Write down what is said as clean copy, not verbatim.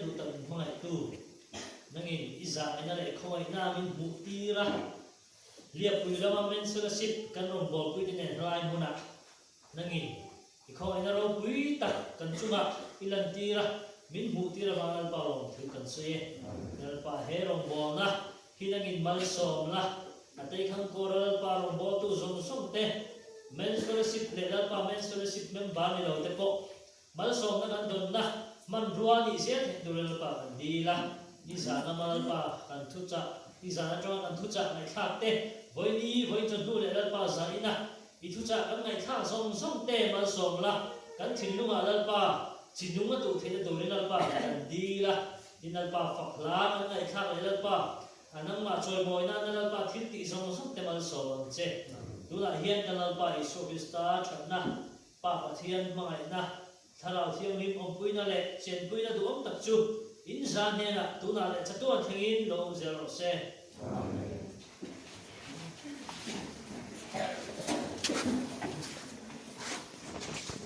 du tan hungai tu nangin iza ina le khoi na min mu tira liap pui lama mentorship kan rom bol pui ne rai muna nangin khoi na ro pui tak kan chunga ilan tira min mu tira mangal pa rom thu kan se nal pa he rom bol na hinangin mal som la atay khang koral pa rom bol tu zong som te mentorship le la pa mentorship mem ba ni lo te po mal som na kan don na man ruani se durel pa kan di la di sana mal pa kan thu cha di sana cho kan thu cha ngai thak te voi ni voi cho du le la pa za ina i thu cha kan ngai tha som som te mal som la kan thin lu ma la pa chin lu ma tu the tu le la pa kan di la in la pa phak la kan ngai thak le la pa anang ma choi moi na la pa thil ti som som te mal som che tu la hian kan la pa i so vista chana pa pathian mangai na tharau thiam lim om pui na le chen pui na du om tak chu in zan he na tu na le chatuan thengin lo zero se Amen.